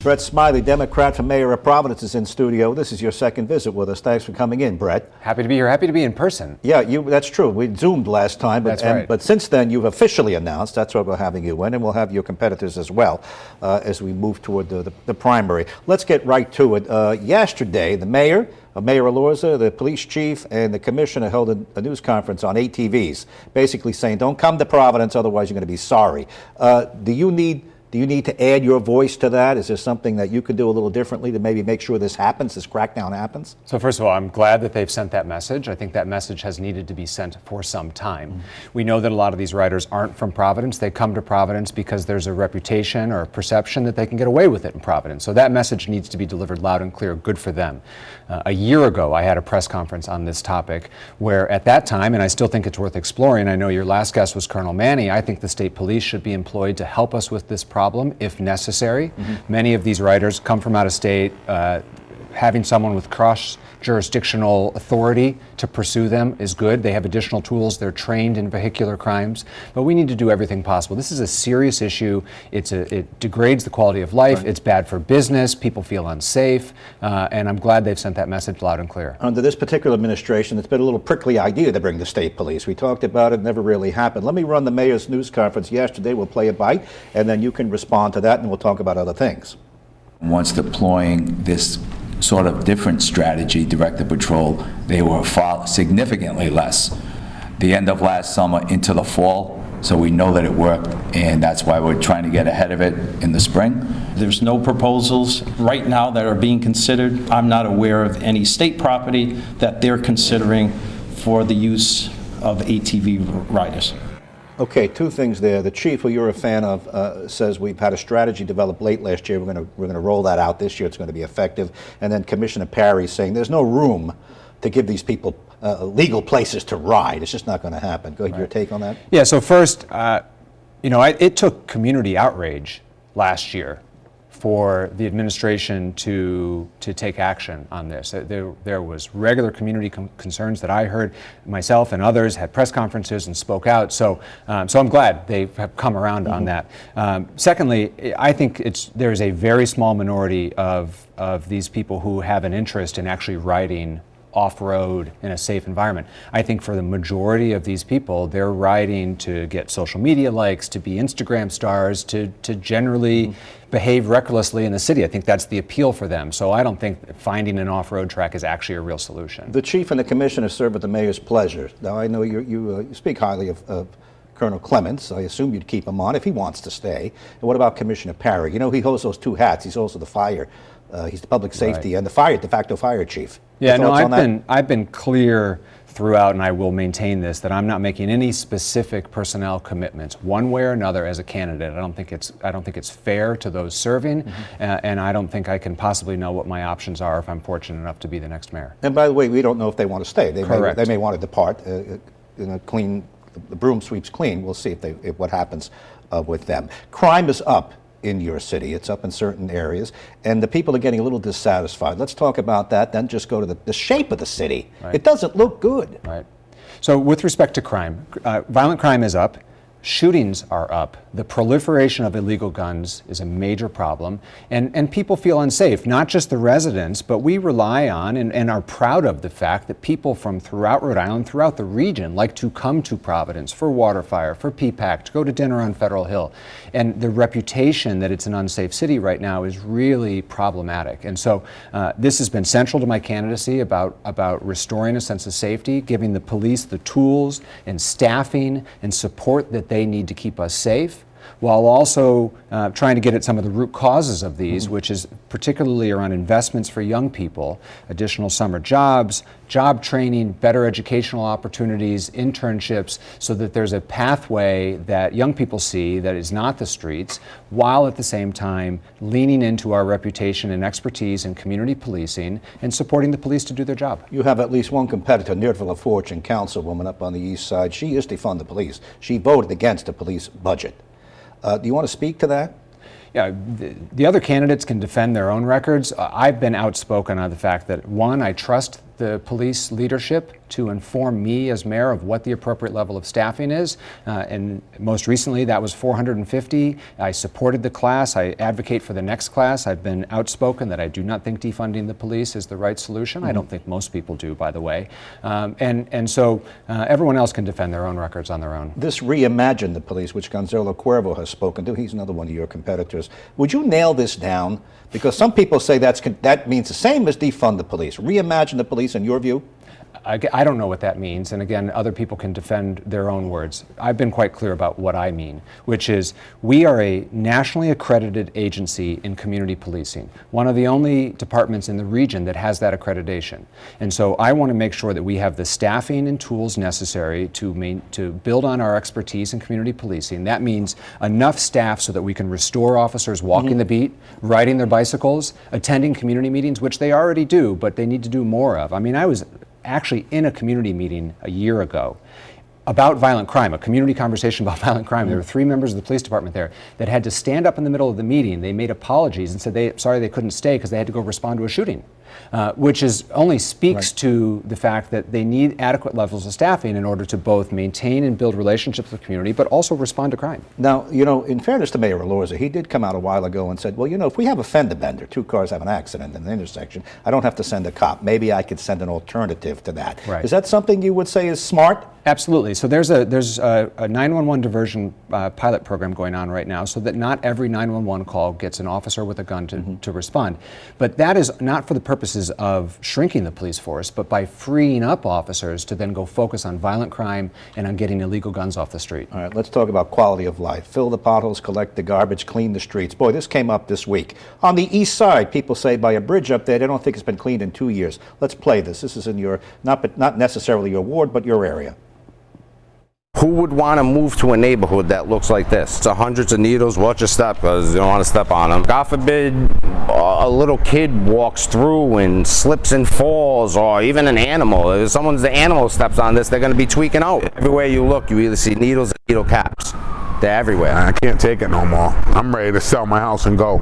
Brett Smiley, Democrat for Mayor of Providence, is in studio. This is your second visit with us. Thanks for coming in, Brett. Happy to be here. Happy to be in person. Yeah, that's true. We Zoomed last time, but, That's right. But since then you've officially announced, that's why we're having you in, and we'll have your competitors as well as we move toward the primary. Let's get right to it. Yesterday, the mayor, Mayor Alorza, the police chief, and the commissioner held a news conference on ATVs, basically saying, don't come to Providence, otherwise you're going to be sorry. Do you need to add your voice to that? Is there something that you could do a little differently to maybe make sure this happens, this crackdown happens? So first of all, I'm glad that they've sent that message. I think that message has needed to be sent for some time. Mm-hmm. We know that a lot of these riders aren't from Providence. They come to Providence because there's a reputation or a perception that they can get away with it in Providence. So that message needs to be delivered loud and clear. Good for them. A year ago, I had a press conference on this topic where at that time, and I still think it's worth exploring, I know your last guest was Colonel Manny, I think the state police should be employed to help us with this problem if necessary. Mm-hmm. Many of these riders come from out of state. Having someone with cross-jurisdictional authority to pursue them is good. They have additional tools. They're trained in vehicular crimes. But we need to do everything possible. This is a serious issue. It degrades the quality of life. Right. It's bad for business. People feel unsafe. And I'm glad they've sent that message loud and clear. Under this particular administration, it's been a little prickly idea to bring the state police. We talked about it, never really happened. Let me run the mayor's news conference yesterday. We'll play a bite, and then you can respond to that, and we'll talk about other things. Once deploying this sort of different strategy, directed patrol, they were far significantly less. The end of last summer into the fall, so we know that it worked, and that's why we're trying to get ahead of it in the spring. There's no proposals right now that are being considered. I'm not aware of any state property that they're considering for the use of ATV riders. Okay, two things there. The chief, who you're a fan of, says we've had a strategy developed late last year. We're going to roll that out this year. It's going to be effective. And then Commissioner Parry saying there's no room to give these people legal places to ride. It's just not going to happen. Go ahead, Your take on that? Yeah. So first, it took community outrage last year for the administration to take action on this. There was regular community concerns that I heard. Myself and others had press conferences and spoke out. So I'm glad they have come around on that. Secondly, I think there's a very small minority of these people who have an interest in actually riding off-road in a safe environment. I think for the majority of these people, they're riding to get social media likes, to be Instagram stars, to generally behave recklessly in the city. I think that's the appeal for them. So I don't think finding an off-road track is actually a real solution. The chief and the commissioner serve at the mayor's pleasure. Now I know you speak highly of Colonel Clements. I assume you'd keep him on if he wants to stay. And what about Commissioner Parry? You know, he holds those two hats. He's also the fire. He's the public safety and the de facto fire chief. Yeah, no, I've been clear throughout, and I will maintain this, that I'm not making any specific personnel commitments one way or another as a candidate. I don't think it's fair to those serving, and I don't think I can possibly know what my options are if I'm fortunate enough to be the next mayor. And by the way, we don't know if they want to stay. Correct. They may want to depart. Clean. The broom sweeps clean. We'll see what happens with them. Crime is up in your city. It's up in certain areas, and the people are getting a little dissatisfied. Let's talk about that, then just go to the shape of the city. Right. It doesn't look good. Right. So with respect to crime, violent crime is up. Shootings are up. The proliferation of illegal guns is a major problem, and people feel unsafe, not just the residents, but we rely on and are proud of the fact that people from throughout Rhode Island, throughout the region, like to come to Providence for Waterfire, for PPAC, to go to dinner on Federal Hill. And the reputation that it's an unsafe city right now is really problematic. And so this has been central to my candidacy about restoring a sense of safety, giving the police the tools and staffing and support that they need to keep us safe, while also trying to get at some of the root causes of these, which is particularly around investments for young people, additional summer jobs, job training, better educational opportunities, internships, so that there's a pathway that young people see that is not the streets, while at the same time leaning into our reputation and expertise in community policing and supporting the police to do their job. You have at least one competitor, Neartville Fortune, councilwoman up on the east side. She is to fund the police. She voted against the police budget. Do you want to speak to that? Yeah, the other candidates can defend their own records. I've been outspoken on the fact that, one, I trust the police leadership to inform me as mayor of what the appropriate level of staffing is. And most recently, that was 450. I supported the class. I advocate for the next class. I've been outspoken that I do not think defunding the police is the right solution. I don't think most people do, by the way. And so everyone else can defend their own records on their own. This reimagine the police, which Gonzalo Cuervo has spoken to, he's another one of your competitors. Would you nail this down? Because some people say that means the same as defund the police. Reimagine the police, in your view? I don't know what that means, and again, other people can defend their own words. I've been quite clear about what I mean, which is we are a nationally accredited agency in community policing, one of the only departments in the region that has that accreditation. And so I want to make sure that we have the staffing and tools necessary to build on our expertise in community policing. That means enough staff so that we can restore officers walking the beat, riding their bicycles, attending community meetings, which they already do, but they need to do more of. I mean, I was actually in a community meeting a year ago about violent crime, a community conversation about violent crime. There were 3 members of the police department there that had to stand up in the middle of the meeting. They made apologies and said sorry they couldn't stay because they had to go respond to a shooting, which only speaks to the fact that they need adequate levels of staffing in order to both maintain and build relationships with the community, but also respond to crime. Now, you know, in fairness to Mayor Elorza, he did come out a while ago and said, well, you know, if we have a fender bender, 2 cars have an accident in an intersection, I don't have to send a cop. Maybe I could send an alternative to that. Right. Is that something you would say is smart? Absolutely. So there's a 911 diversion pilot program going on right now, so that not every 911 call gets an officer with a gun to respond. But that is not for the purposes of shrinking the police force, but by freeing up officers to then go focus on violent crime and on getting illegal guns off the street. All right, let's talk about quality of life. Fill the potholes, collect the garbage, clean the streets. Boy, this came up this week. On the east side, people say by a bridge up there, they don't think it's been cleaned in 2 years. Let's play this. This is in your, not necessarily your ward, but your area. Who would want to move to a neighborhood that looks like this? It's hundreds of needles. Watch your step because you don't want to step on them. God forbid a little kid walks through and slips and falls, or even an animal. If the animal steps on this, they're going to be tweaking out. Everywhere you look, you either see needles or needle caps. They're everywhere. I can't take it no more. I'm ready to sell my house and go.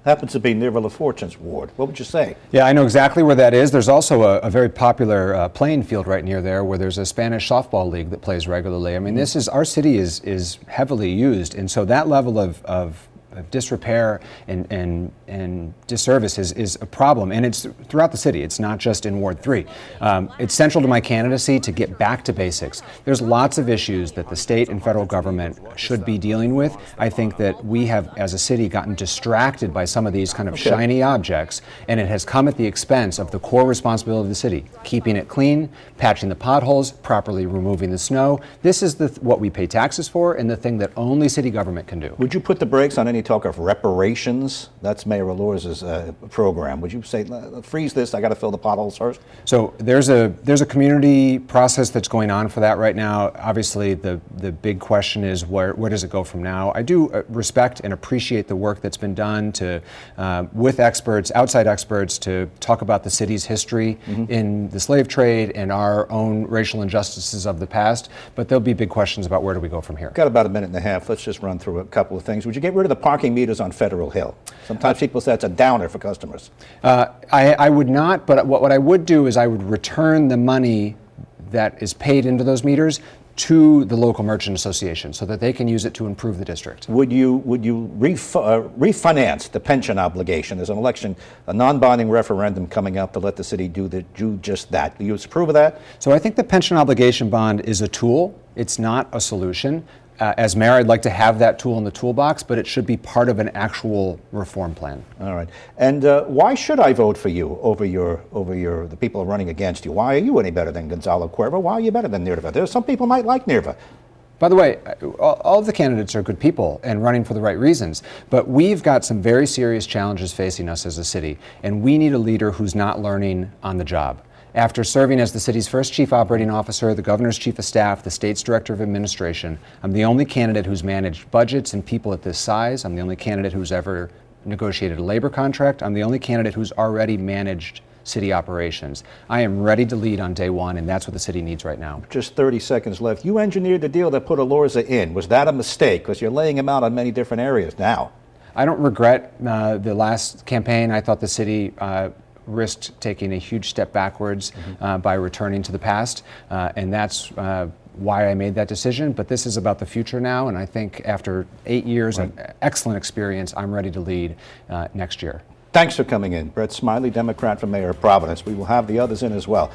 Happens to be near Villa Fortune's ward. What would you say? Yeah, I know exactly where that is. There's also a very popular playing field right near there where there's a Spanish softball league that plays regularly. I mean, our city is heavily used, and so that level of disrepair and disservice is a problem, and it's throughout the city. It's not just in Ward 3. It's central to my candidacy to get back to basics. There's lots of issues that the state and federal government should be dealing with. I think that we have, as a city, gotten distracted by some of these kind of shiny objects, and it has come at the expense of the core responsibility of the city, keeping it clean, patching the potholes, properly removing the snow. This is what we pay taxes for, and the thing that only city government can do. Would you put the brakes on any talk of reparations? That's Mayor Elorza's program. Would you say, freeze this, I got to fill the potholes first? So there's a community process that's going on for that right now. Obviously, the big question is where does it go from now? I do respect and appreciate the work that's been done with experts, outside experts, to talk about the city's history in the slave trade and our own racial injustices of the past, but there'll be big questions about where do we go from here. Got about a minute and a half. Let's just run through a couple of things. Would you get rid of the parking meters on Federal Hill? Sometimes people say it's a downer for customers. I would not, but what I would do is I would return the money that is paid into those meters to the local merchant association so that they can use it to improve the district. Would you refinance the pension obligation? There's an election, a non-binding referendum coming up to let the city do just that. Do you approve of that? So I think the pension obligation bond is a tool. It's not a solution. As mayor, I'd like to have that tool in the toolbox, but it should be part of an actual reform plan. All right. And why should I vote for you over the people running against you? Why are you any better than Gonzalo Cuervo? Why are you better than Nirva? There's some people might like Nirva. By the way, all of the candidates are good people and running for the right reasons, but we've got some very serious challenges facing us as a city, and we need a leader who's not learning on the job. After serving as the city's first chief operating officer, the governor's chief of staff, the state's director of administration, I'm the only candidate who's managed budgets and people at this size. I'm the only candidate who's ever negotiated a labor contract. I'm the only candidate who's already managed city operations. I am ready to lead on day one, and that's what the city needs right now. Just 30 seconds left. You engineered the deal that put Elorza in. Was that a mistake? Because you're laying him out on many different areas now. I don't regret the last campaign. I thought the city risked taking a huge step backwards by returning to the past, and that's why I made that decision. But this is about the future now, and I think after 8 years of excellent experience, I'm ready to lead next year. Thanks for coming in. Brett Smiley, Democrat for Mayor of Providence. We will have the others in as well.